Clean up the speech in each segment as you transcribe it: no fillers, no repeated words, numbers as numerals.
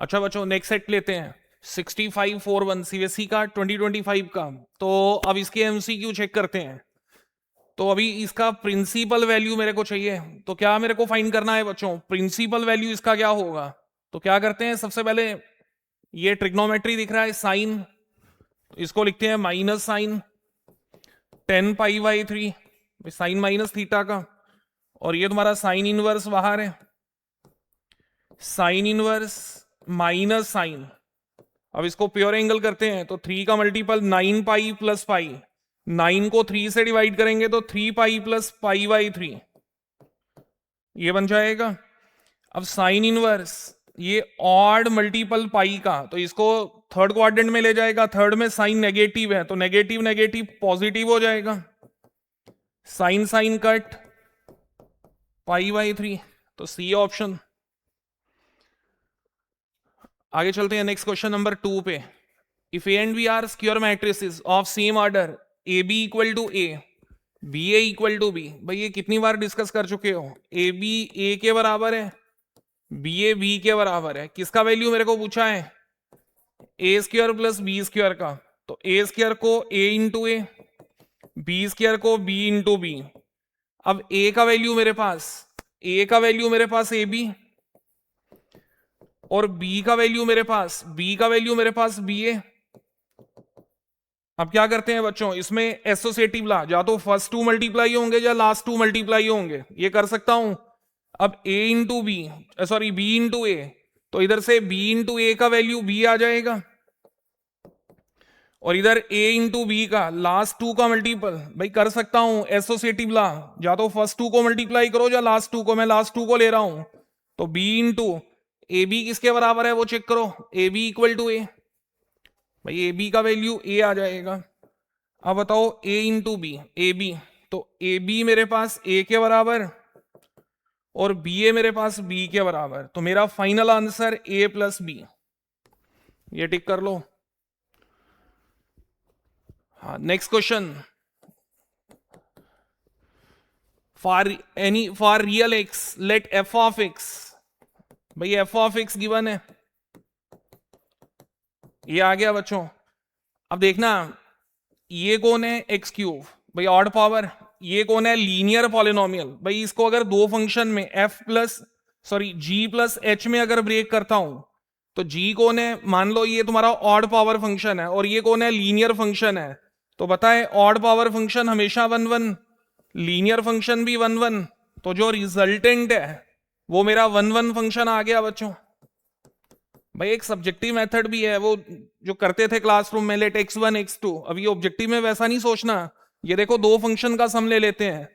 अच्छा बच्चों, next set लेते हैं 6541 सीबीएसई का 2025 का। तो अब इसके एमसीक्यू चेक करते हैं। तो अभी इसका प्रिंसिपल वैल्यू मेरे को चाहिए। तो क्या मेरे को फाइंड करना है बच्चों? प्रिंसिपल वैल्यू इसका क्या होगा? तो क्या करते हैं, सबसे पहले ये ट्रिग्नोमेट्री दिख रहा है साइन, इसको लिखते हैं माइनस साइन 10 पाई/3, साइन माइनस थीटा का। और ये तुम्हारा साइन इनवर्स बाहर है, साइन इनवर्स माइनस साइन। अब इसको प्योर एंगल करते हैं तो 3 का मल्टीपल 9 पाई+पाई, 9 को 3 से डिवाइड करेंगे तो 3 पाई+पाई/3 ये बन जाएगा। अब साइन इनवर्स ये ऑड मल्टीपल पाई का, तो इसको थर्ड क्वाड्रेंट में ले जाएगा। थर्ड में साइन नेगेटिव है तो नेगेटिव नेगेटिव पॉजिटिव हो जाएगा। साइन साइन कट पाई/3, तो सी ऑप्शन। आगे चलते हैं नेक्स्ट क्वेश्चन नंबर 2 पे। If A and B are square matrices of same order, A B equal to A, B A equal to B. भाई ये कितनी बार डिस्कस कर चुके हो। ए बी ए के बराबर है, बी ए बी के बराबर है। किसका वैल्यू मेरे को पूछा है? ए स्क्वायर प्लस बी स्क्वायर का। तो ए स्क्वायर को ए इंटू ए, बी स्क्वायर को बी इंटू बी। अब ए का वैल्यू मेरे पास, ए का वैल्यू मेरे पास ए बी, और बी का वैल्यू मेरे पास, बी का वैल्यू मेरे पास बी ए। अब क्या करते हैं बच्चों, इसमें एसोसिएटिव ला, या तो फर्स्ट 2 मल्टीप्लाई होंगे या लास्ट 2 मल्टीप्लाई होंगे, ये कर सकता हूं। अब a into b, sorry b into a, तो इधर से b इंटू ए का वैल्यू b आ जाएगा, और इधर a इंटू बी का लास्ट 2 का मल्टीपल। भाई कर सकता हूं एसोसिएटिव ला, या तो फर्स्ट 2 को मल्टीप्लाई करो या लास्ट 2 को। मैं लास्ट 2 को ले रहा हूं, तो b इंटू ए बी किसके बराबर है वो चेक करो, ए बी इक्वल टू ए। भाई ए बी का वैल्यू ए आ जाएगा। अब बताओ a into B, A B, तो ए बी मेरे पास a के बराबर और बी ए मेरे पास b के बराबर। तो मेरा final answer a plus B, ये टिक कर लो। हाँ, next question. For real X let F of X. भाई एफ ऑफ एक्स गिवन है, ये आ गया बच्चों। अब देखना ये कौन है, एक्स क्यूब, भाई ऑड पावर। ये कौन है, लीनियर पॉलिनोमियल। भाई इसको अगर दो फंक्शन में जी प्लस एच में अगर ब्रेक करता हूं, तो जी कौन है, मान लो ये तुम्हारा ऑड पावर फंक्शन है, और ये कौन है, लीनियर फंक्शन है। तो बताए ऑड पावर फंक्शन हमेशा 1 1, लीनियर फंक्शन भी 1 1, तो जो रिजल्टेंट है वो मेरा 1 1 फंक्शन आ गया बच्चों। भाई एक सब्जेक्टिव मेथड भी है, वो जो करते थे क्लासरूम में, लेट x1 x2। अब ये ऑब्जेक्टिव में वैसा नहीं सोचना। ये देखो दो फंक्शन का सम ले लेते हैं,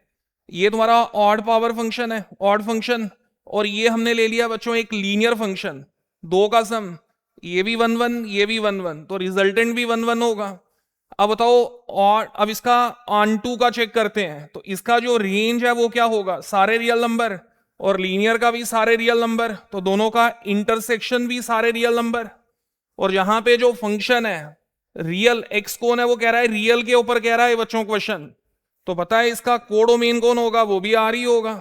ये तुम्हारा ऑड पावर फंक्शन है, ऑड फंक्शन, और ये हमने ले लिया बच्चों एक लीनियर फंक्शन, दो का सम, ये भी 1 1 ये भी 1 1, तो रिजल्टेंट भी 1 1 होगा। अब बताओ, और अब इसका ऑन टू का चेक करते हैं, तो इसका जो रेंज है वो क्या होगा, सारे रियल नंबर, और लीनियर का भी सारे रियल नंबर, तो दोनों का इंटरसेक्शन भी सारे रियल नंबर। और यहां पे जो फंक्शन है रियल, एक्स कौन है, वो कह रहा है रियल के ऊपर कह रहा है बच्चों क्वेश्चन, तो पता है इसका कोडोमेन कौन होगा, वो भी आर ही होगा।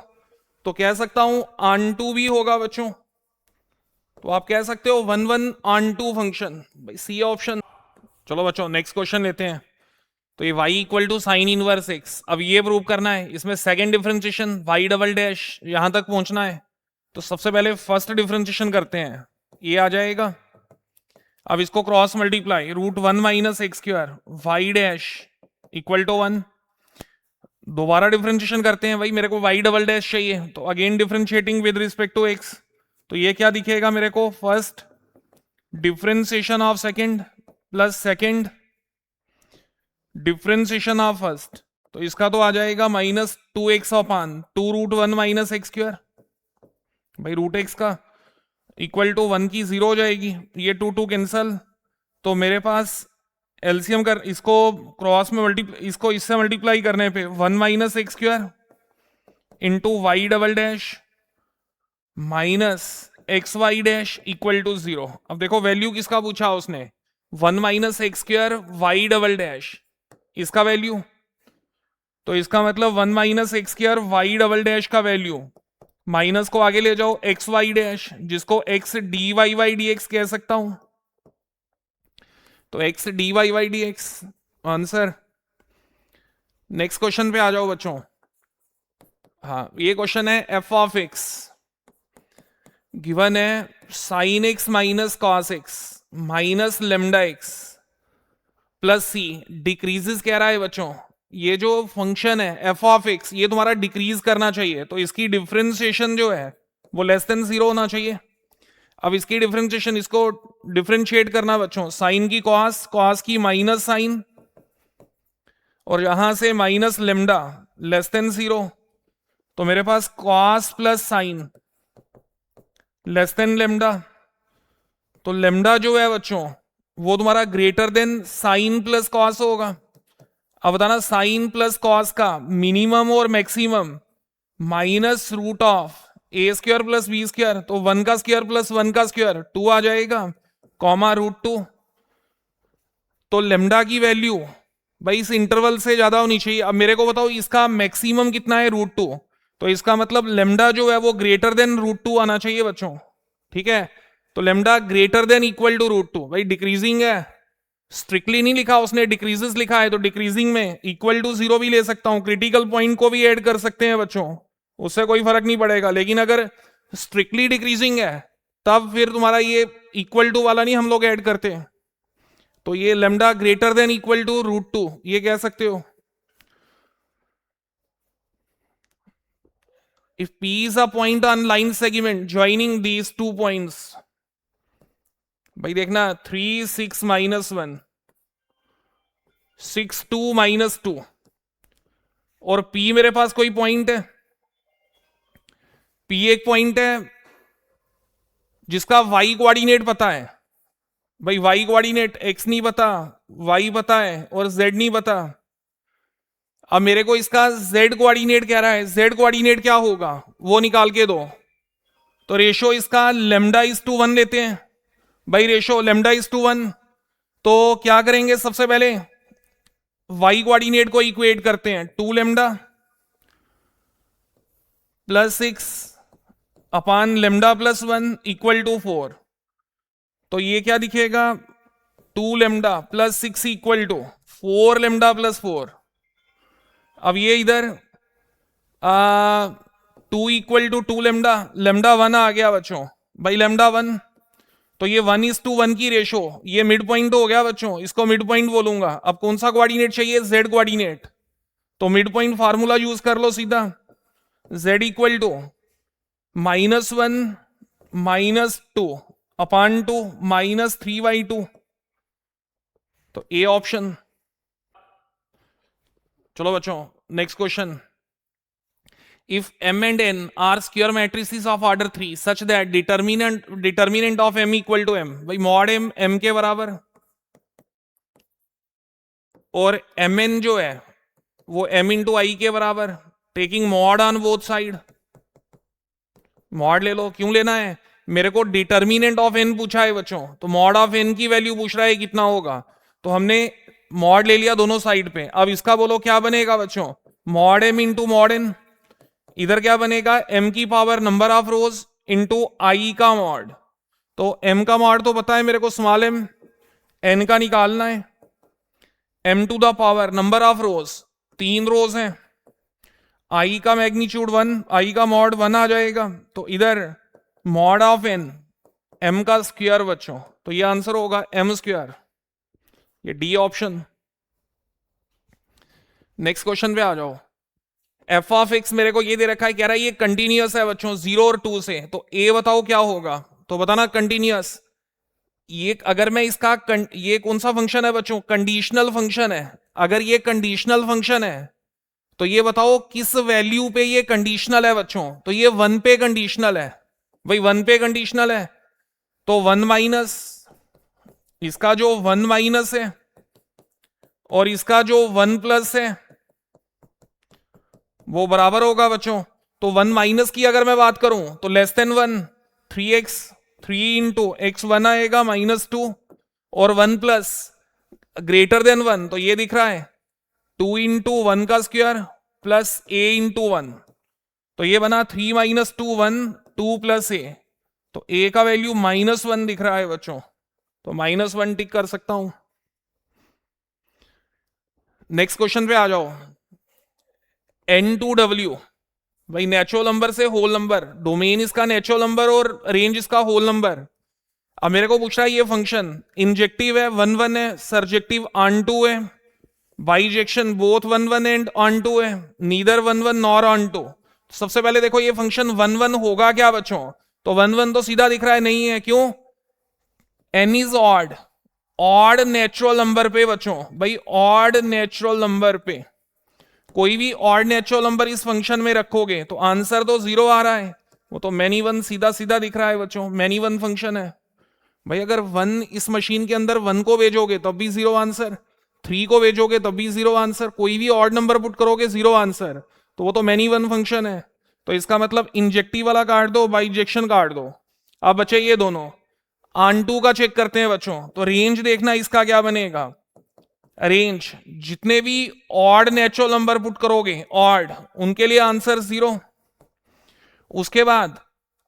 तो कह सकता हूं ऑन टू भी होगा बच्चों। तो आप कह सकते हो 1 1 ऑन टू फंक्शन, भाई सी ऑप्शन। चलो बच्चों नेक्स्ट क्वेश्चन लेते हैं। तो ये y equal to sine inverse x, अब ये प्रूव करना है। इसमें second differentiation y double dash यहां तक पहुंचना है। तो सबसे पहले फर्स्ट डिफरेंशिएशन करते हैं, ये आ जाएगा। अब इसको cross multiply, √1 minus X square y dash equal to 1। दोबारा डिफरेंशिएशन करते हैं, भाई मेरे को y डबल डैश चाहिए, तो again differentiating with respect to x। तो ये क्या दिखेगा मेरे को, first differentiation of second plus second differentiation of first, तो इसका तो आ जाएगा -2x upon 2√1 minus X square. भाई रूट एक्स का इक्वल टू 1 की 0 हो जाएगी, ये 2 2 कैंसल। तो मेरे पास एलसीएम कर, इसको क्रॉस में इसको इससे मल्टीप्लाई करने पे 1 minus X square into Y double dash minus X Y dash equal to 0। अब देखो वैल्यू किसका पूछा उसने, 1 minus X square Y double dash, इसका वैल्यू। तो इसका मतलब 1 minus X square Y double dash का वैल्यू माइनस को आगे ले जाओ एक्स वाई डैश, जिसको X D Y Y D X कह सकता हूं। तो X D Y Y D x answer. Next question पे आ जाओ बच्चों। हाँ, ये क्वेश्चन है एफ ऑफ एक्स गिवन है sine x minus cos x minus lambda x plus c decreases कह रहा है बच्चों। ये जो फंक्शन है एफ ऑफ एक्स ये तुम्हारा डिक्रीज करना चाहिए, तो इसकी डिफरेंशिएशन जो है वो लेस देन 0 होना चाहिए। अब इसकी डिफरेंशिएशन, इसको डिफरेंशिएट करना बच्चों, साइन की कॉस, कॉस की माइनस साइन, और यहां से माइनस लेमडा लेस देन 0। तो मेरे पास cos plus sine less than lambda. तो लेमडा जो है बच्चों वो तुम्हारा greater than sine plus cos होगा। अब बताना साइन प्लस कॉस का मिनिमम और maximum minus root of a square plus B square, तो 1 का स्क्वायर प्लस 1 का स्क्वायर 2 आ जाएगा, कॉमा रूट 2। तो लेमडा की वैल्यू भाई इस इंटरवल से ज्यादा होनी चाहिए। अब मेरे को बताओ इसका मैक्सिमम कितना है, रूट 2। तो इसका मतलब लेमडा जो है वो ग्रेटर देन रूट 2 आना चाहिए बच्चों, ठीक है। तो lambda greater than equal to root 2, भाई डिक्रीजिंग है, स्ट्रिक्टली नहीं लिखा उसने, डिक्रीजेस लिखा है, तो डिक्रीजिंग में इक्वल टू 0 भी ले सकता हूं, क्रिटिकल पॉइंट को भी ऐड कर सकते हैं बच्चों, उससे कोई फर्क नहीं पड़ेगा। लेकिन अगर स्ट्रिक्टली डिक्रीजिंग है तब फिर तुम्हारा ये इक्वल टू वाला नहीं हम लोग ऐड करते हैं। तो ये lambda greater than equal to root 2 ये कह सकते हो। If P is a point on line segment joining these 2 points, भाई देखना 3 6 माइनस 1 6 2 माइनस 2, और P मेरे पास कोई पॉइंट है, P एक पॉइंट है जिसका y कोऑर्डिनेट पता है। भाई y कोऑर्डिनेट x नहीं पता, y पता है और z नहीं पता। अब मेरे को इसका z कोऑर्डिनेट कह रहा है, z कोऑर्डिनेट क्या होगा वो निकाल के दो। तो रेशो इसका लेमडा इज टू 1 लेते हैं, भाई रेशो लेमडा इज टू 1। तो क्या करेंगे, सबसे पहले y कोऑर्डिनेट को इक्वेट करते हैं, 2 lambda plus 6 upon lambda plus 1 equal to 4। तो ये क्या दिखेगा, 2 lambda plus 6 equal to 4 lambda plus 4। अब ये इधर 2 इक्वल टू 2 लेमडा, लेमडा 1 आ गया बच्चों, भाई लेमडा 1। तो ये 1:1 की रेशो, ये मिड पॉइंट हो गया बच्चों, इसको मिड पॉइंट बोलूंगा। अब कौन सा कोऑर्डिनेट चाहिए, z कोऑर्डिनेट, तो मिड पॉइंट फार्मूला यूज कर लो सीधा, z इक्वल टू -1 -2 अपान 2 -3/2। तो ए ऑप्शन। चलो बच्चों next question. If m and n are square matrices of order 3 such that determinant of m equal to m, भाई mod m के बराबर, और mn जो है वो m इंटू आई के बराबर, taking mod on both side. Mod ले लो, क्यों लेना है, मेरे को डिटर्मिनेंट ऑफ n पूछा है बच्चों, तो मॉड ऑफ n की वैल्यू पूछ रहा है कितना होगा, तो हमने मॉड ले लिया दोनों साइड पे। अब इसका बोलो क्या बनेगा बच्चों, mod m into mod n, इधर क्या बनेगा m की power number of rows into I का मॉड। तो m का मॉड तो पता है मेरे को स्मॉल m, n का निकालना है, m to the power number of rows 3 rows हैं, i का मैग्नीट्यूड 1, i का मॉड 1 आ जाएगा। तो इधर मॉड ऑफ n m का स्क्वायर बच्चों, तो ये आंसर होगा m स्क्वायर, ये डी ऑप्शन। नेक्स्ट क्वेश्चन पे आ जाओ। एफ ऑफ एक्स मेरे को ये दे रखा है, कह रहा है ये कंटिन्यूअस है बच्चों 0 और 2 से, तो ए बताओ क्या होगा, तो बताना कंटिन्यूअस। ये अगर मैं इसका ये कौन सा फंक्शन है बच्चों, कंडीशनल फंक्शन है। अगर ये कंडीशनल फंक्शन है तो ये बताओ किस वैल्यू पे ये कंडीशनल है बच्चों, तो ये 1 पे कंडीशनल है, भाई 1 पे कंडीशनल है। तो 1 माइनस इसका जो 1 माइनस है और इसका जो 1 प्लस है वो बराबर होगा बच्चों। तो 1 माइनस की अगर मैं बात करूं तो less than 1, 3x, 3 into x 1 आएगा -2, और 1 प्लस ग्रेटर देन 1, तो ये दिख रहा है 2 इंटू 1 का स्क्वायर प्लस a इंटू 1, तो ये बना 3 माइनस 2 1, 2 प्लस ए, तो ए का वैल्यू -1 दिख रहा है बच्चों, तो -1 टिक कर सकता हूं। नेक्स्ट क्वेश्चन पे आ जाओ। N2W, भाई नेचुरल नंबर से होल नंबर, डोमेन इसका नेचुरल नंबर और रेंज इसका होल नंबर। अब मेरे को पूछ रहा है ये फंक्शन इंजेक्टिव है, 1 1 है, सरजेक्टिव ऑन टू है, bijection both 1 1 and onto है, नीदर 1 1 नॉर ऑन टू। सबसे पहले देखो ये फंक्शन 1 1 होगा क्या बच्चों, तो 1 1 तो सीधा दिख रहा है नहीं है, क्यों, n is odd, odd natural number पे बच्चों, भाई ऑड नेचुरल नंबर पे कोई भी ऑड नेचुरल नंबर इस फंक्शन में रखोगे तो आंसर तो 0 आ रहा है, वो तो मैनी वन सीधा सीधा दिख रहा है बच्चों, मैनी वन फंक्शन है। भाई अगर 1 इस मशीन के अंदर 1 को भेजोगे तब भी 0 आंसर, 3 को भेजोगे तब भी 0 आंसर, कोई भी ऑड नंबर पुट करोगे 0 आंसर, तो वो तो मैनी वन फंक्शन है। तो इसका मतलब इंजेक्टिव वाला काट दो, बाइजेक्शन काट दो। अब बचे ये दोनों, ऑन टू का चेक करते हैं बच्चों, तो रेंज देखना इसका क्या बनेगा, रेंज जितने भी ऑड नेचुरल नंबर पुट करोगे ऑड, उनके लिए आंसर 0। उसके बाद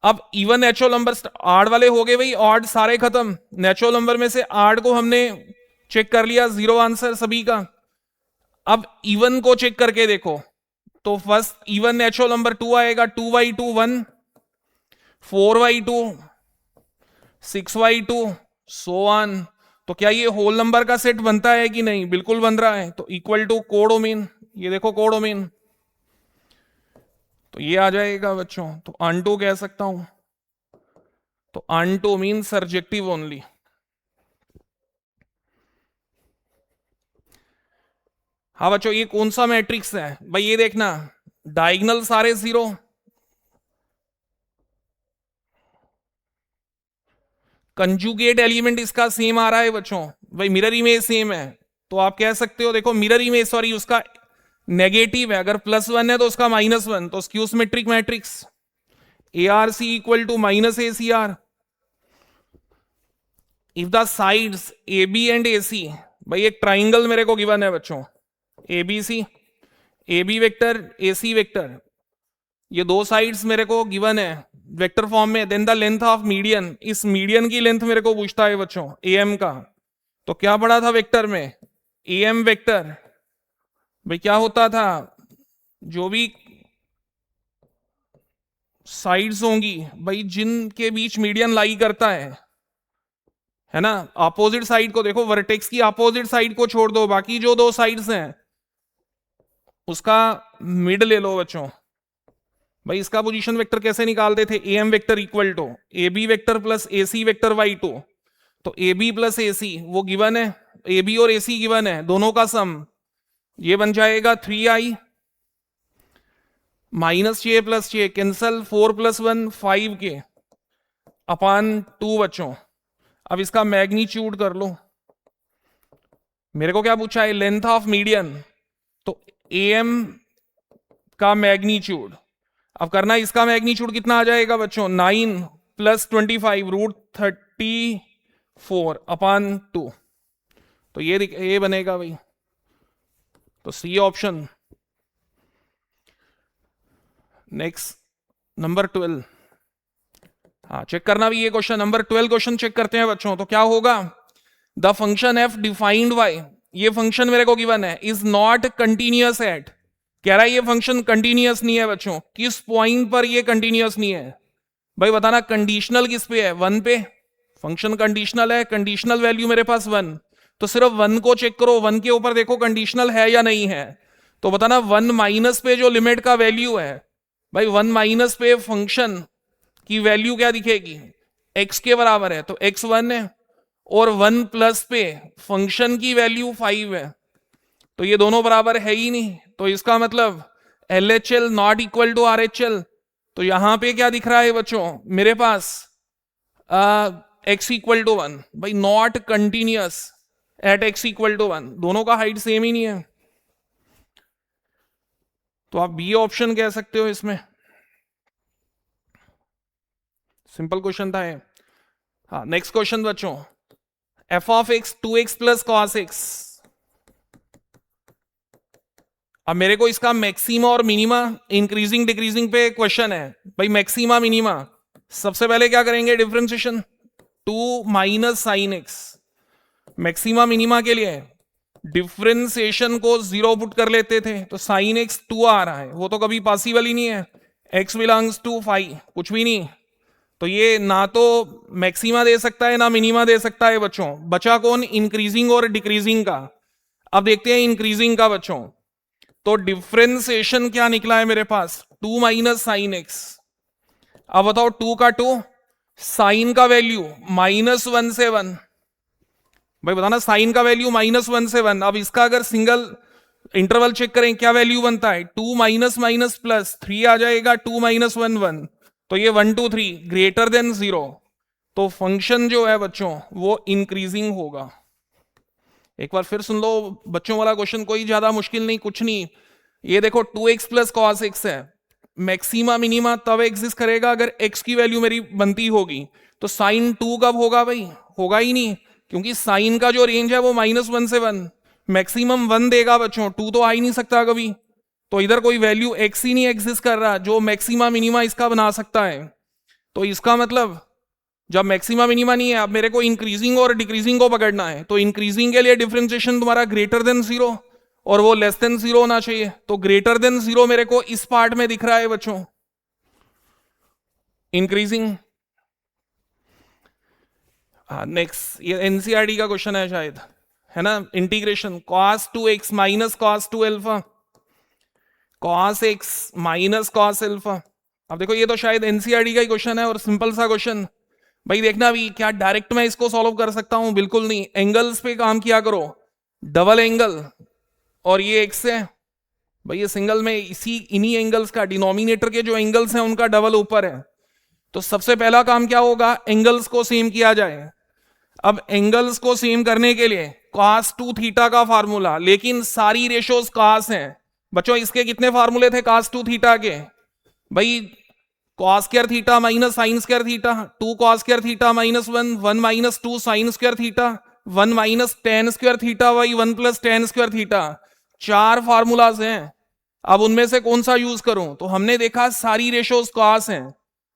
अब इवन नेचुरल नंबर, आड वाले हो गए भाई, ऑड सारे खत्म, नेचुरल नंबर में से आड को हमने चेक कर लिया, 0 आंसर सभी का। अब इवन को चेक करके देखो, तो फर्स्ट इवन नेचुरल नंबर 2 आएगा, 2/2 1, 4/2 6/2 सो ऑन। तो क्या ये होल नंबर का सेट बनता है कि नहीं, बिल्कुल बन रहा है, तो इक्वल टू कोडोमेन, ये देखो कोडोमेन, तो ये आ जाएगा बच्चों, तो ऑन टू कह सकता हूं, तो onto mean surjective only. हाँ बच्चों ये कौन सा मैट्रिक्स है, भाई ये देखना, डायगोनल सारे 0, कंजुगेट एलिमेंट इसका सेम आ रहा है बच्चों, भाई मिरर इमेज सेम है, तो आप कह सकते हो देखो मिरर इमेज, सॉरी उसका नेगेटिव है, अगर +1 है तो उसका -1, तो skew symmetric matrix, ARC equal to -ACR। If the sides AB and AC, भाई एक ट्राइंगल मेरे को गिवन है बच्चों, ABC, AB vector AC vector, ये दो साइड्स मेरे को गिवन है वेक्टर फॉर्म में, then the length of median, इस मीडियन की लेंथ मेरे को पूछता है बच्चों AM का, तो क्या पढ़ा था वेक्टर में, AM वेक्टर, भाई क्या होता था, जो भी साइड्स होंगी भाई जिनके बीच मीडियन लाई करता है ना, अपोजिट साइड को देखो, वर्टेक्स की अपोजिट साइड को छोड़ दो, बाकी जो दो साइड्स हैं उसका मिड ले लो बच्चों। भाई इसका पोजीशन वेक्टर कैसे निकालते थे, AM vector equal to AB vector plus AC vector y2, तो AB प्लस AC वो गिवन है, AB और AC गिवन है, दोनों का सम, ये बन जाएगा 3i -j plus j cancel, 4 + 1 5k upon 2 बच्चों। अब इसका मैग्नीट्यूड कर लो, मेरे को क्या पूछा है, लेंथ ऑफ मीडियन, तो AM का मैग्नीट्यूड, अब करना इसका मैग्नीट्यूड कितना आ जाएगा बच्चों, 9 + 25 √34 अपान 2, तो ये बनेगा भाई, तो सी ऑप्शन। नेक्स्ट नंबर 12, हाँ चेक करना भी ये क्वेश्चन, नंबर 12 क्वेश्चन चेक करते हैं बच्चों, तो क्या होगा, the function f defined by, ये फंक्शन मेरे को गिवन है, इज नॉट कंटिन्यूअस एट, कह रहा है ये फंक्शन कंटिन्यूअस नहीं है बच्चों, किस पॉइंट पर ये कंटिन्यूअस नहीं है, भाई बताना कंडीशनल किस पे है, 1 पे, फंक्शन कंडीशनल है, कंडीशनल वैल्यू मेरे पास 1, तो सिर्फ 1 को चेक करो, 1 के ऊपर देखो कंडीशनल है या नहीं है, तो बताना 1 माइनस पे जो लिमिट का वैल्यू है, भाई 1 माइनस पे फंक्शन की वैल्यू क्या दिखेगी, x के बराबर है, तो x 1 है, और 1 प्लस पे फंक्शन की वैल्यू 5 है, तो ये दोनों बराबर है ही नहीं, तो इसका मतलब LHL not equal to RHL, तो यहां पे क्या दिख रहा है बच्चों मेरे पास, x इक्वल टू 1, भाई not continuous at x equal to 1, दोनों का हाइट सेम ही नहीं है, तो आप बी ऑप्शन कह सकते हो इसमें, सिंपल क्वेश्चन था ये। हाँ नेक्स्ट क्वेश्चन बच्चों, f of x 2x plus cos x अब मेरे को इसका मैक्सिमा और मिनिमा इंक्रीजिंग डिक्रीजिंग पे क्वेश्चन है भाई। मैक्सिमा मिनिमा सबसे पहले क्या करेंगे, differentiation 2 minus sine x. Maxima minima के लिए डिफरेंशिएशन को 0 पुट कर लेते थे तो साइन एक्स 2 आ रहा है, वो तो कभी पॉसिबल ही नहीं है। एक्स बिलोंग्स टू 5, कुछ भी नहीं। तो ये ना तो मैक्सिमा दे सकता है ना मिनिमा दे सकता है बच्चों। बचा कौन, इंक्रीजिंग और डिक्रीजिंग का। अब देखते हैं इंक्रीजिंग का बच्चों। तो डिफरेंशिएशन क्या निकला है मेरे पास, 2 माइनस साइन एक्स। अब बताओ 2 का 2, साइन का वैल्यू -1 से 1। भाई बताना, साइन का वैल्यू -1 से 1। अब इसका अगर सिंगल इंटरवल चेक करें क्या वैल्यू बनता है, 2 माइनस माइनस प्लस 3 आ जाएगा, 2 माइनस 1 1। तो ये 1 2 3 ग्रेटर देन 0। तो फंक्शन जो है बच्चों वो इंक्रीजिंग होगा। एक बार फिर सुन लो बच्चों वाला क्वेश्चन, कोई ज्यादा मुश्किल नहीं, कुछ नहीं। ये देखो 2x प्लस कॉस एक्स है। मैक्सिमा मिनिमा तब एग्जिस्ट करेगा अगर x की वैल्यू मेरी बनती होगी। तो साइन 2 कब होगा भाई, होगा ही नहीं, क्योंकि साइन का जो रेंज है वो -1 से 1। मैक्सिमम 1 देगा बच्चों, 2 तो आ ही नहीं सकता कभी। तो इधर कोई वैल्यू x ही नहीं एग्जिस्ट कर रहा जो मैक्सिमा मिनिमा इसका बना सकता है। तो इसका मतलब जब मैक्सिमा मिनिमा नहीं है, अब मेरे को इंक्रीजिंग और डिक्रीजिंग को पकड़ना है। तो इंक्रीजिंग के लिए डिफरेंशिएशन तुम्हारा ग्रेटर देन 0 और वो लेस देन 0 होना चाहिए। तो ग्रेटर देन 0 मेरे को इस पार्ट में दिख रहा है बच्चों, इंक्रीजिंग। नेक्स्ट ये एनसीईआरटी का क्वेश्चन है शायद, है ना। Integration cos 2x minus cos 2 alpha, cos x minus cos alpha. अब देखो ये तो शायद एनसीईआरटी का ही क्वेश्चन है और सिंपल सा क्वेश्चन। भाई देखना भी क्या डायरेक्ट मैं इसको सॉल्व कर सकता हूं, बिल्कुल नहीं। एंगल्स पे काम किया करो, डबल एंगल और ये एक्स है भाई, ये सिंगल में इन्हीं एंगल्स का डिनोमिनेटर के जो एंगल्स हैं उनका डबल ऊपर है। तो सबसे पहला काम क्या होगा, एंगल्स को सेम किया जाए। अब एंगल्स को सेम करने के लिए cos 2 थीटा का फार्मूला, लेकिन सारी रेशोज cos हैं बच्चों। इसके कितने फार्मूले थे cos 2 थीटा के, भाई cos square theta minus sine square theta, 2 cos square theta -1, 1 minus 2 sine square theta, 1 minus ten square theta by 1 plus ten square theta. 4 formulas हैं। अब उनमें से कौन सा यूज करूं, तो हमने देखा सारी रेशोज cos हैं,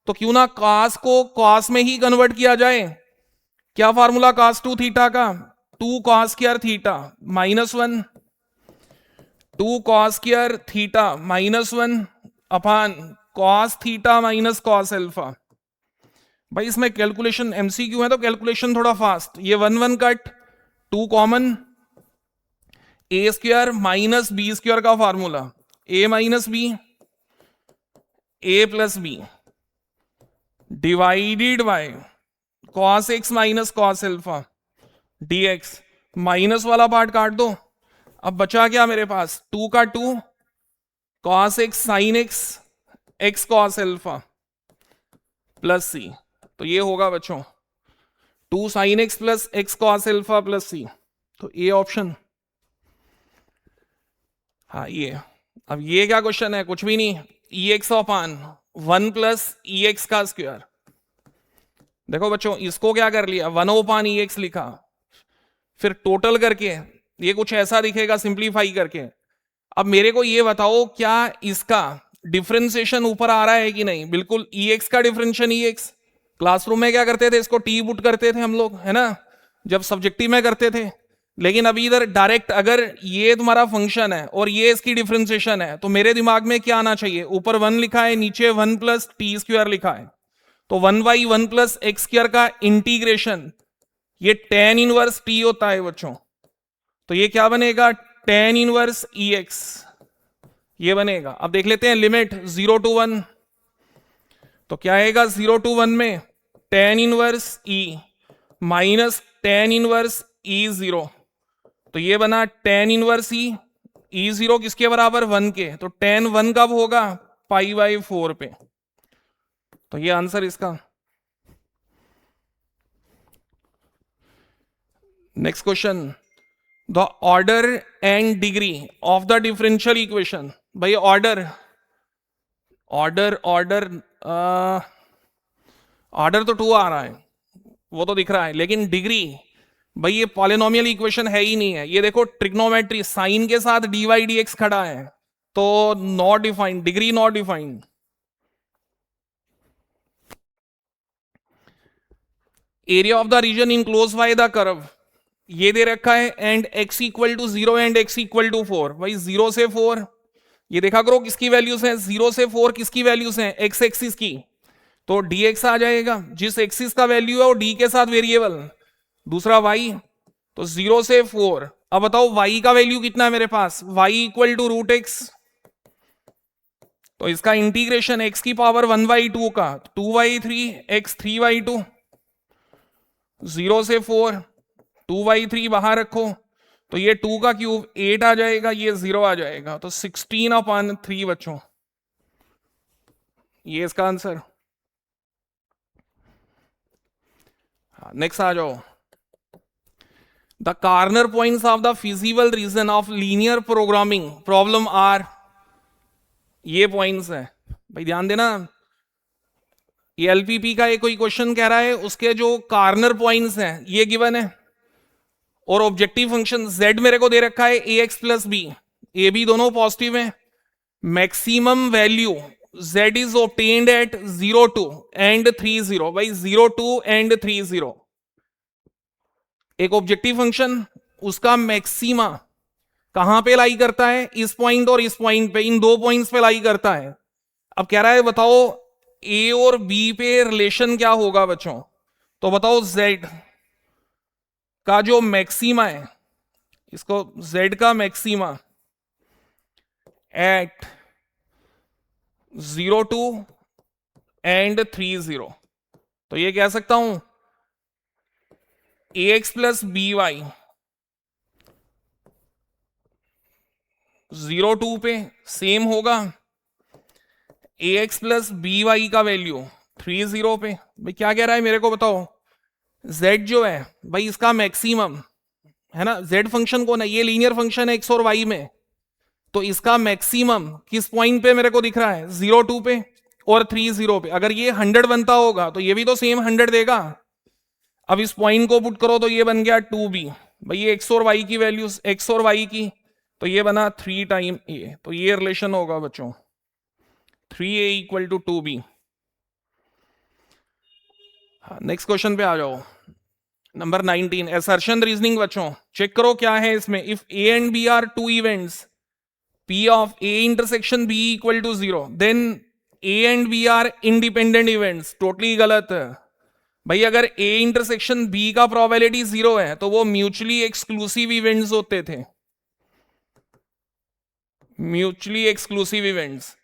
तो क्यों ना cos को cos में ही कन्वर्ट किया जाए। क्या फार्मूला cos 2 थीटा का, 2 cos square theta -1, 2 cos square theta -1 अपान cos theta minus cos alpha. भाई इसमें कैलकुलेशन एमसीक्यू है तो कैलकुलेशन थोड़ा फास्ट। ये 1 1 cut, 2 common, A square minus B square का formula, A minus B, A plus B divided by cos x minus cos alpha dx। Minus वाला part काट दो। अब बचा क्या मेरे पास, 2 का 2 cos x sin x x cos alpha plus सी। तो ये होगा बच्चों 2 sin x plus x cos alpha plus सी। तो ए ऑप्शन, हाँ ये। अब ये क्या क्वेश्चन है, कुछ भी नहीं, ई एक्स अपान 1 प्लस ई एक्स का स्क्वायर। देखो बच्चों इसको क्या कर लिया, 1 ओपान ई एक्स लिखा, फिर टोटल करके ये कुछ ऐसा दिखेगा सिंप्लीफाई करके। अब मेरे को ये बताओ क्या इसका डिफरेंशिएशन ऊपर आ रहा है कि नहीं। बिल्कुल, ई एक्स का डिफरेंशिएशन ई एक्स। क्लासरूम में क्या करते थे, इसको टी पुट करते थे हम लोग, है ना, जब सब्जेक्टिव में करते थे। लेकिन अभी इधर डायरेक्ट अगर ये तुम्हारा फंक्शन है और ये इसकी डिफरेंशिएशन है, तो मेरे दिमाग में क्या आना चाहिए, ऊपर 1 लिखा है, नीचे 1 प्लस टी स्क्वायर लिखा है। तो 1 बाई 1 प्लस एक्स स्क्वायर का इंटीग्रेशन ये tan इनवर्स t होता है बच्चों। तो ये क्या बनेगा, tan इनवर्स ई एक्स ये बनेगा। अब देख लेते हैं लिमिट 0 to 1, तो क्या आएगा 0 to 1 में tan inverse e minus tan inverse ई 0। तो ये बना tan इनवर्स ई 0 किसके बराबर, 1 के। तो tan 1 कब होगा, पाई बाई 4 पे। तो ये आंसर इसका। Next question, the order and degree of the differential equation. भाई ऑर्डर ऑर्डर ऑर्डर ऑर्डर तो 2 आ रहा है, वो तो दिख रहा है, लेकिन डिग्री, भाई ये पॉलिनोमियल इक्वेशन है ही नहीं है। ये देखो ट्रिग्नोमेट्री, साइन के साथ dy dx खड़ा है, तो not defined, degree not defined. Area of the region enclose by the curve ये दे रखा है, and x equal to 0 and x equal to 4। भाई 0 से 4 ये देखा करो किसकी वैल्यूज हैं, 0 से 4 किसकी वैल्यूज हैं, x एक्सिस की, तो dx आ जाएगा, जिस एक्सिस का वैल्यू है वो d के साथ वेरिएबल, दूसरा y, तो 0 से 4। अब बताओ y का वैल्यू कितना है मेरे पास, y equal to root X, तो इसका इंटीग्रेशन x की पावर 1/2 का 2/3 x 3/2, 0 से 4 2/3 बाहर रखो, तो ये 2 का क्यूब 8 आ जाएगा, ये 0 आ जाएगा, तो 16/3 बच्चों, ये इसका आंसर। नेक्स्ट आ जाओ। The corner points of the feasible region of linear programming problem are, ये पॉइंट्स है भाई, ध्यान देना, ये एलपीपी का एक कोई क्वेश्चन कह रहा है, उसके जो कार्नर पॉइंट्स हैं ये गिवन है, और ऑब्जेक्टिव फंक्शन z मेरे को दे रखा है ax plus B, A B दोनों पॉजिटिव है, maximum value z is obtained at 0 2 and 3 0। भाई 0 2 एंड 3 0, एक ऑब्जेक्टिव फंक्शन, उसका मैक्सिमा कहां पे लाई करता है, इस पॉइंट और इस पॉइंट पे, इन दो पॉइंट्स पे लाई करता है। अब कह रहा है बताओ ए और बी पे रिलेशन क्या होगा बच्चों, तो बताओ z का जो मैक्सिमा है, इसको z का मैक्सिमा एट 0 2 एंड 3 0, तो ये कह सकता हूं ax प्लस बी वाई 0 2 पे सेम होगा ax प्लस बी वाई का वैल्यू 3 0 पे। भाई क्या कह रहा है मेरे को बताओ, z जो है भाई इसका मैक्सिमम है ना, z फंक्शन को ना, ये लीनियर फंक्शन है x और y में, तो इसका मैक्सिमम किस पॉइंट पे मेरे को दिख रहा है, 0 2 पे और 3 0 पे। अगर ये 100 बनता होगा तो ये भी तो सेम 100 देगा। अब इस पॉइंट को पुट करो तो ये बन गया 2b, भाई ये x और y की वैल्यूज, x और y की, तो ये बना 3 टाइम a, तो ये रिलेशन होगा बच्चों 3a equal to 2b। Next question पे आ जाओ, नंबर 19 असर्शन रीजनिंग बच्चों, चेक करो क्या है इसमें। If a and b are two events p of a intersection b equal to 0, then a and b are independent events. Totally गलत है भाई, अगर a इंटरसेक्शन b का प्रोबेबिलिटी 0 है तो वो म्यूचुअली एक्सक्लूसिव इवेंट्स होते थे, म्यूचुअली एक्सक्लूसिव इवेंट्स।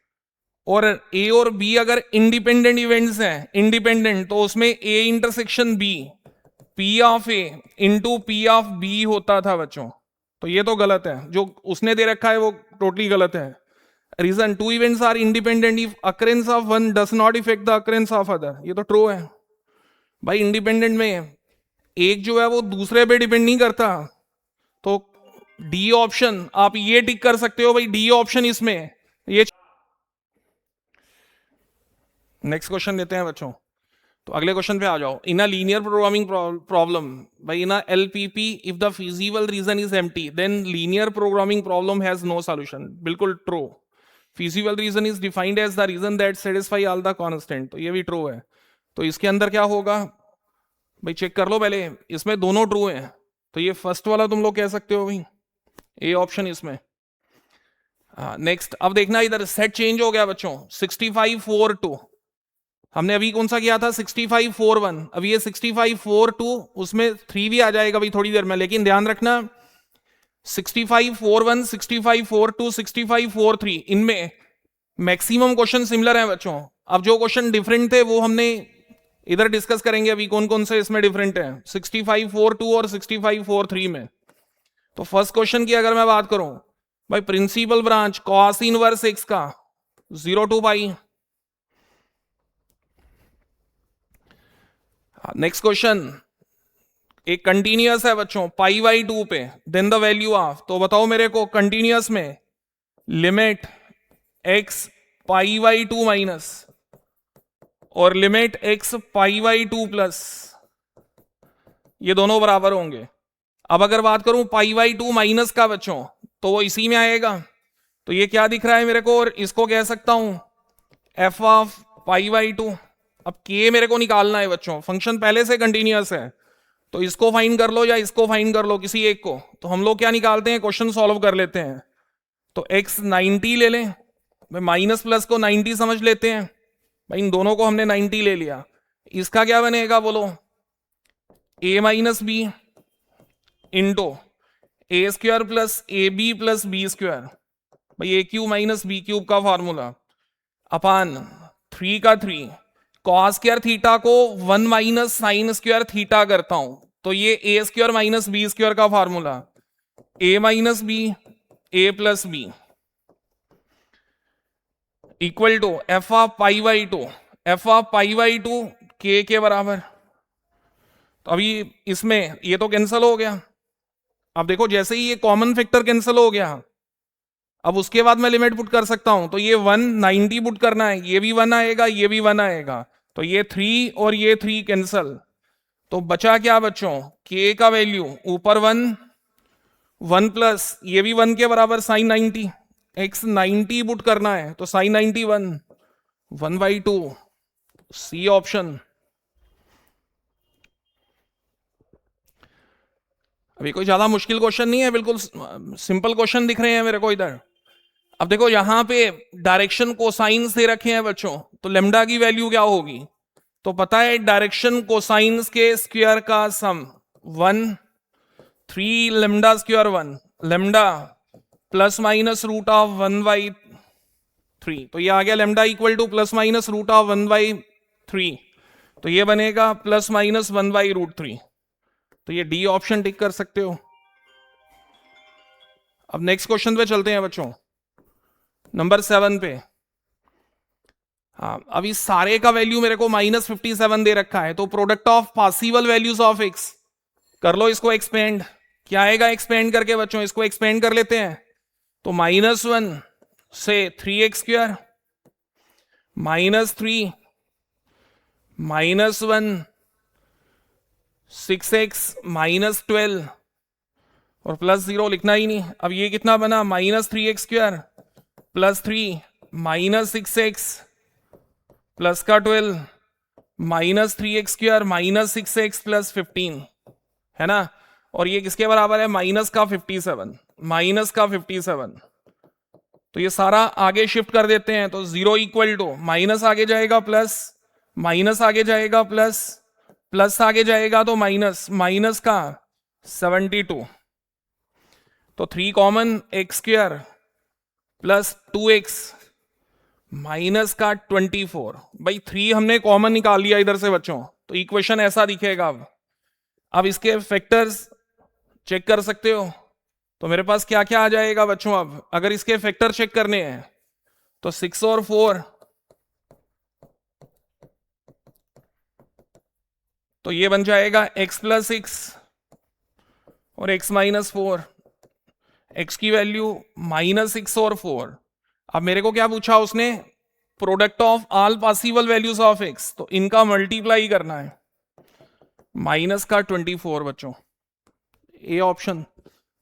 और a और b अगर इंडिपेंडेंट इवेंट्स हैं, इंडिपेंडेंट, तो उसमें a intersection b p of a into p of b होता था बच्चों, तो ये तो गलत है, जो उसने दे रखा है वो टोटली गलत है। Reason, two events are independent if occurrence of one does not effect the occurrence of other, ये तो ट्रू है भाई। इंडिपेंडेंट में एक जो है वो दूसरे पे डिपेंड नहीं करता, तो डी ऑप्शन आप ये टिक कर सकते हो भाई, डी ऑप्शन इसमें ये। नेक्स्ट क्वेश्चन लेते हैं बच्चों, तो अगले क्वेश्चन पे आ जाओ। In a linear programming problem भाई, in a LPP if the feasible region is empty then linear programming problem has no solution. बिल्कुल true, feasible region is defined as the region that satisfy all the constant, तो ये भी true है। तो इसके अंदर क्या होगा भाई, चेक कर लो पहले, इसमें दोनों ट्रू हैं, तो ये फर्स्ट वाला तुम लोग कह सकते हो भाई, ए ऑप्शन इसमें। नेक्स्ट, अब देखना इधर सेट चेंज हो गया बच्चों, 65 4 2, हमने अभी कौन सा किया था 65 4 1, अब ये 65 4 2, उसमें 3 भी आ जाएगा अभी थोड़ी देर में, लेकिन ध्यान रखना 65 4 1 65 4 2 65 4 3, इनमें मैक्सिमम क्वेश्चन सिमिलर हैं बच्चों। अब जो क्वेश्चन डिफरेंट थे वो हमने इधर डिस्कस करेंगे अभी, कौन कौन से इसमें डिफरेंट है 65 4 2 और 65 4 3 में। तो फर्स्ट क्वेश्चन की अगर मैं बात करूं भाई, principal branch cos inverse X का 0 to पाई। नेक्स्ट क्वेश्चन, एक कंटिन्यूअस है बच्चों π/2 पे, देन द वैल्यू ऑफ, तो बताओ मेरे को कंटिन्यूअस में लिमिट x π/2 माइनस और लिमिट x π/2 प्लस, ये दोनों बराबर होंगे। अब अगर बात करूं π/2 माइनस का बच्चों, तो वो इसी में आएगा, तो ये क्या दिख रहा है मेरे को, और इसको कह सकता हूं F of pi by to. अब के मेरे को निकालना है बच्चों, फंक्शन पहले से कंटिन्यूअस है, तो इसको फाइंड कर लो या इसको फाइंड कर लो, किसी एक को। तो हम लोग क्या निकालते हैं, क्वेश्चन सॉल्व कर लेते हैं। तो x 90 ले लें, भाई माइनस प्लस को 90 समझ लेते हैं, भाई इन दोनों को हमने 90 ले लिया। इसका क्या बनेगा बोलो, a minus B into A square plus A B plus B square, भाई A cube minus B cube का फॉर्मूला अपान 3 का 3 कॉस स्क्वायर थीटा को 1 माइनस साइन स्क्वायर थीटा करता हूं, तो ये A square minus B square का formula A minus B A plus B equal to F of pi by two, F of pi by two के बराबर। तो अभी इसमें ये तो कैंसिल हो गया। अब देखो जैसे ही ये कॉमन फैक्टर कैंसिल हो गया, अब उसके बाद मैं लिमिट पुट कर सकता हूं। तो ये 190 पुट करना है, ये भी 1 आएगा, ये भी 1 आएगा, तो ये 3 और ये 3 कैंसिल। तो बचा क्या बच्चों, के का वैल्यू ऊपर 1 प्लस ये भी 1 के बराबर साइन 90, x 90 पुट करना है, तो साइन 90 1/2 सी ऑप्शन। अभी कोई ज्यादा मुश्किल क्वेश्चन नहीं है, बिल्कुल सिंपल क्वेश्चन दिख रहे हैं मेरे को इधर। अब देखो यहां पे डायरेक्शन कोसाइंस दे रखे हैं बच्चों, तो लेमडा की वैल्यू क्या होगी, तो पता है डायरेक्शन कोसाइंस के स्क्वायर का sum 1 3 lambda square 1 lambda plus minus root of 1/3, तो ये आ गया lambda equal to plus minus root of 1/3, तो ये बनेगा प्लस माइनस 1/√3। तो ये डी ऑप्शन टिक कर सकते हो। अब नेक्स्ट क्वेश्चन पे चलते हैं बच्चों, नंबर 7 पे। हाँ, अब इस सारे का वैल्यू मेरे को -57 दे रखा है, तो product of possible values of x कर लो, इसको एक्सपेंड। क्या आएगा एक्सपेंड करके बच्चों, इसको एक्सपेंड कर लेते हैं। तो -1 से 3x² -3 -1 6x -12 और +0 लिखना ही नहीं। अब ये कितना बना, -3x² +3 -6x प्लस का 12 -3x² -6x प्लस 15 है ना, और ये किसके बराबर है, माइनस का 57। तो ये सारा आगे शिफ्ट कर देते हैं, तो 0 इक्वल टू माइनस आगे जाएगा प्लस, माइनस आगे जाएगा प्लस, प्लस आगे जाएगा तो माइनस, माइनस का 72, तो 3 common x² plus 2x minus का 24, भाई 3 हमने कॉमन निकाल लिया इधर से बच्चों, तो इक्वेशन ऐसा दिखेगा। अब इसके फैक्टर्स चेक कर सकते हो, तो मेरे पास क्या क्या आ जाएगा बच्चों। अब अगर इसके फैक्टर चेक करने हैं तो 6 और 4, तो ये बन जाएगा x + 6 और x - 4, x की वैल्यू -6 और 4। अब मेरे को क्या पूछा उसने, product of all possible values of x, तो इनका मल्टीप्लाई करना है, -24 बच्चों, ए ऑप्शन।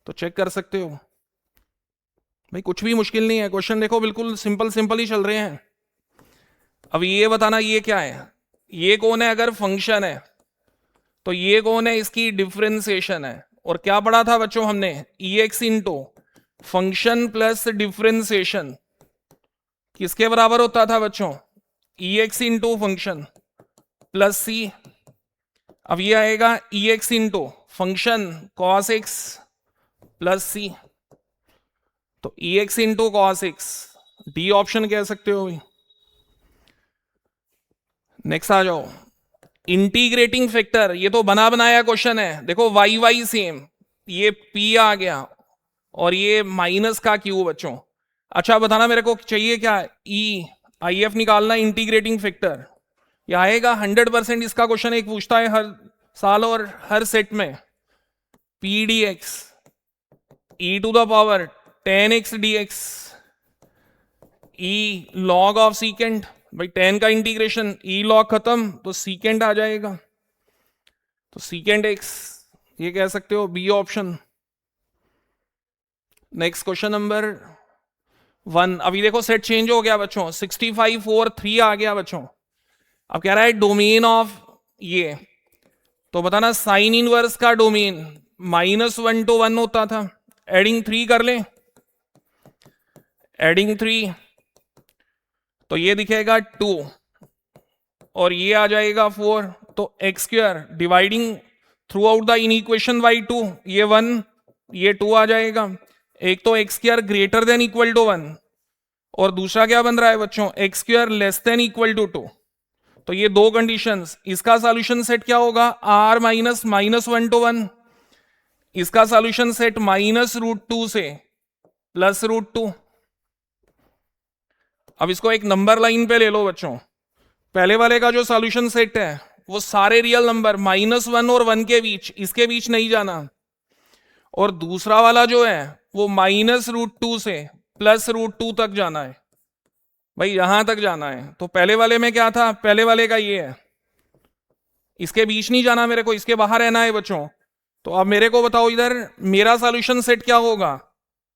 तो चेक कर सकते हो भाई, कुछ भी मुश्किल नहीं है क्वेश्चन, देखो बिल्कुल सिंपल ही चल रहे हैं। अब ये बताना ये क्या है, ये कौन है, अगर फंक्शन है तो ये कौन है, इसकी डिफरेंशिएशन है। और क्या पढ़ा था बच्चों हमने, ex into function plus differentiation किसके बराबर होता था बच्चों, ex into function plus c। अब ये आएगा ex into function cos x plus c, तो ex into cos x, D option कह सकते हो भाई। नेक्स्ट आ जाओ, इंटीग्रेटिंग फैक्टर, ये तो बना बनाया क्वेश्चन है, देखो y सेम, ये p आ गया और ये माइनस का q बच्चों। अच्छा बताना मेरे को चाहिए क्या, if निकालना इंटीग्रेटिंग फैक्टर, ये आएगा 100%। इसका क्वेश्चन एक पूछता है हर साल और हर सेट में, p dx e⁻ 10x dx e log of secant, भाई 10 का इंटीग्रेशन e log खत्म तो सीकेंट आ जाएगा, तो सीकेंट x, ये कह सकते हो B option. Next question number 1। अभी देखो सेट चेंज हो गया बच्चों, 65 4 3 आ गया बच्चों। अब कह रहा है डोमेन ऑफ ये, तो बताना साइन इनवर्स का डोमेन -1 to 1 होता था। एडिंग 3 कर ले, एडिंग 3 तो ये दिखेगा 2 और ये आ जाएगा 4, तो X square dividing throughout the inequation by 2, ये 1 ये 2 आ जाएगा। एक तो X square greater than equal to 1 और दूसरा क्या बन रहा है बच्चों, X square less than equal to 2। तो ये दो कंडीशंस, इसका सॉल्यूशन सेट क्या होगा, r -1 to 1, इसका सॉल्यूशन सेट -√2 से +√2। अब इसको एक नंबर लाइन पे ले लो बच्चों। पहले वाले का जो सॉल्यूशन सेट है वो सारे रियल नंबर -1 और 1 के बीच, इसके बीच नहीं जाना, और दूसरा वाला जो है वो -√2 से +√2 तक जाना है, भाई यहां तक जाना है। तो पहले वाले में क्या था, पहले वाले का ये है, इसके बीच नहीं जाना मेरे को, इसके बाहर रहना है बच्चों। तो अब मेरे को बताओ इधर मेरा सॉल्यूशन सेट क्या होगा,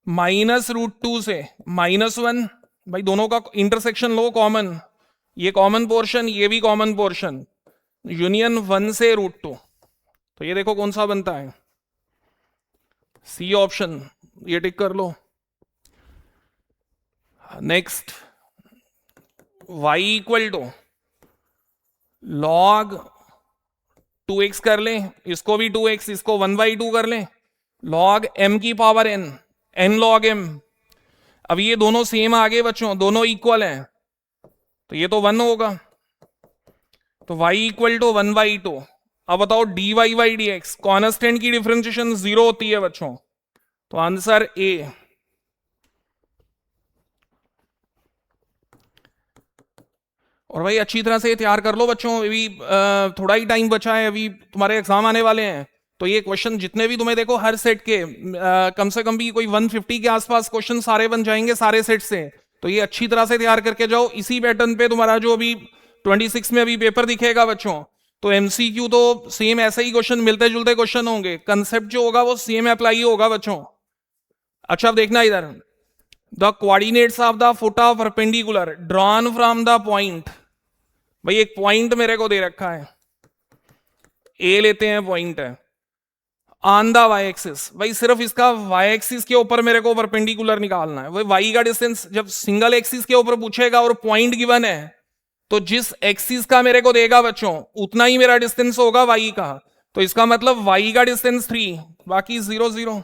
-√2 से -1, भाई दोनों का इंटरसेक्शन लो कॉमन, ये कॉमन पोर्शन ये भी कॉमन पोर्शन, यूनियन 1 से √2। तो ये देखो कौन सा बनता है, सी ऑप्शन, ये टिक कर लो। Next, y equal to log 2x कर ले, इसको भी 2x, इसको 1/2 कर ले, log m की पावर n log m। अब ये दोनों सेम आ गए बच्चों, दोनों इक्वल हैं, तो ये तो 1 होगा, तो y इक्वल टू 1/2। अब बताओ dy/dx, कॉन्स्टेंट की डिफरेंशिएशन 0 होती है बच्चों, तो आंसर ए। और भाई अच्छी तरह से तैयार कर लो बच्चों, अभी थोड़ा ही टाइम बचा है, अभी तुम्हारे एग्जाम आने वाले हैं। तो ये क्वेश्चन जितने भी तुम्हें देखो हर सेट के कम से कम भी कोई 150 के आसपास क्वेश्चन सारे बन जाएंगे सारे सेट से। तो ये अच्छी तरह से तैयार करके जाओ, इसी पैटर्न पे तुम्हारा जो अभी 26 में अभी पेपर दिखेगा बच्चों, तो एमसीक्यू तो सेम ऐसे ही क्वेश्चन, मिलते जुलते क्वेश्चन होंगे, कंसेप्ट जो होगा वो सेम अप्लाई होगा बच्चों। अच्छा अब देखना इधर, the coordinates of the foot of perpendicular drawn from the point, भाई एक पॉइंट मेरे को दे रखा है, ए लेते हैं पॉइंट है, ऑन द वाई एक्सिस, भाई सिर्फ इसका वाई एक्सिस के ऊपर मेरे को परपेंडिकुलर निकालना है। भाई वाई का डिस्टेंस जब सिंगल एक्सिस के ऊपर पूछेगा और पॉइंट गिवन है, तो जिस एक्सिस का मेरे को देगा बच्चों उतना ही मेरा डिस्टेंस होगा वाई का, तो इसका मतलब वाई का डिस्टेंस 3, बाकी 0 0,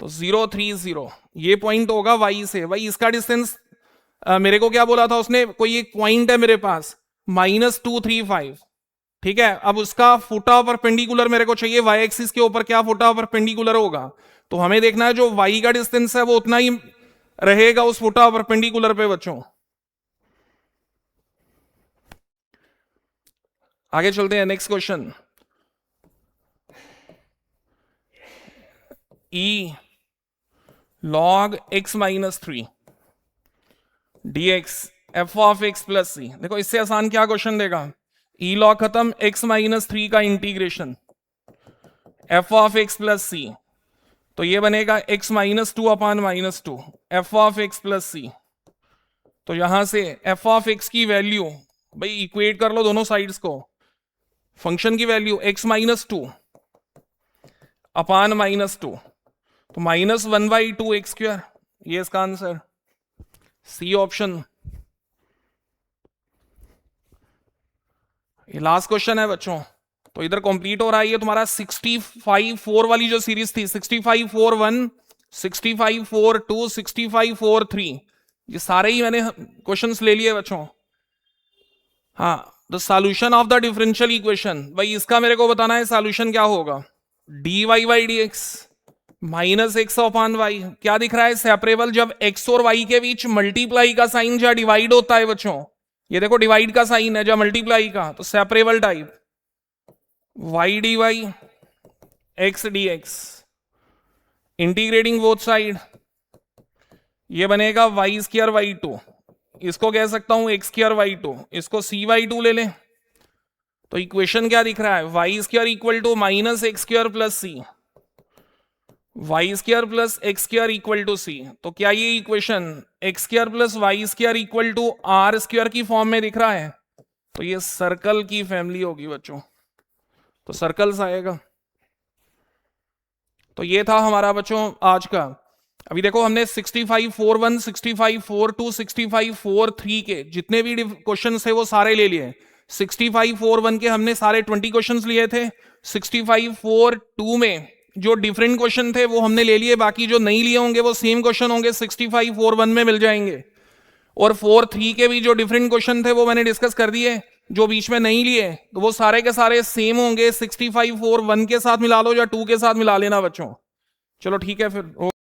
तो 0 3 0, ये पॉइंट होगा वाई से। भाई इसका डिस्टेंस मेरे को क्या बोला था उसने, कोई एक पॉइंट है मेरे पास -235, ठीक है। अब उसका फुट ऑफ परपेंडिकुलर मेरे को चाहिए, वाई एक्सिस के ऊपर क्या फुट ऑफ परपेंडिकुलर होगा, तो हमें देखना है जो वाई का डिस्टेंस है वो उतना ही रहेगा उस फुट ऑफ परपेंडिकुलर पे बच्चों। आगे चलते हैं, next question, e log x -3 dx f of x plus सी। देखो इससे आसान क्या क्वेश्चन देगा, ई लॉग खत्म, x -3 का integration f of x plus सी, तो ये बनेगा x -2 upon -2 f of x plus सी। तो यहां से f of x की वैल्यू, भाई इक्वेट कर लो दोनों साइड्स को, फंक्शन की वैल्यू x -2 अपॉन -2, तो -1/2 एक्स स्क्वायर, ये इसका आंसर, सी ऑप्शन। ये लास्ट क्वेश्चन है बच्चों, तो इधर कंप्लीट हो रहा है ये तुम्हारा 65 4 वाली जो सीरीज थी, 65 4 1, 65 4 2, 65 4 3, ये सारे ही मैंने क्वेश्चंस ले लिए बच्चों। हाँ, the solution of the differential equation, भाई इसका मेरे को बताना है सॉल्यूशन क्या होगा, dy/dx -x अपॉन y, क्या दिख रहा है सेपरेबल, जब x और y के बीच मल्टीप्लाई का साइन जब डिवाइड होता है बच्चों, ये देखो डिवाइड का साइन है जब मल्टीप्लाई का, तो separable type y dy x dx, integrating both side, ये बनेगा y² y2, इसको कह सकता हूं x² y2, इसको cy2 ले लें, तो इक्वेशन क्या दिख रहा है, y² equal to -x² plus सी, y square plus x square equal to c. तो क्या ये equation x square plus y square equal to r square की फॉर्म में दिख रहा है? तो ये सर्कल की फैमिली होगी बच्चों, तो सर्कल्स आएगा। तो ये था हमारा बच्चों आज का। अभी देखो हमने 6541, 6542, 6543 के जितने भी क्वेश्चन थे वो सारे ले लिए। 6541 के हमने सारे 20 क्वेश्चंस लिए थे। 6542 में जो डिफरेंट क्वेश्चन थे वो हमने ले लिए, बाकी जो नहीं लिए होंगे वो सेम क्वेश्चन होंगे 6541 में मिल जाएंगे। और 43 के भी जो डिफरेंट क्वेश्चन थे वो मैंने डिस्कस कर दिए। जो बीच में नहीं लिए तो वो सारे के सारे सेम होंगे, 6541 के साथ मिला लो या 2 के साथ मिला लेना बच्चों। चलो ठीक है फिर।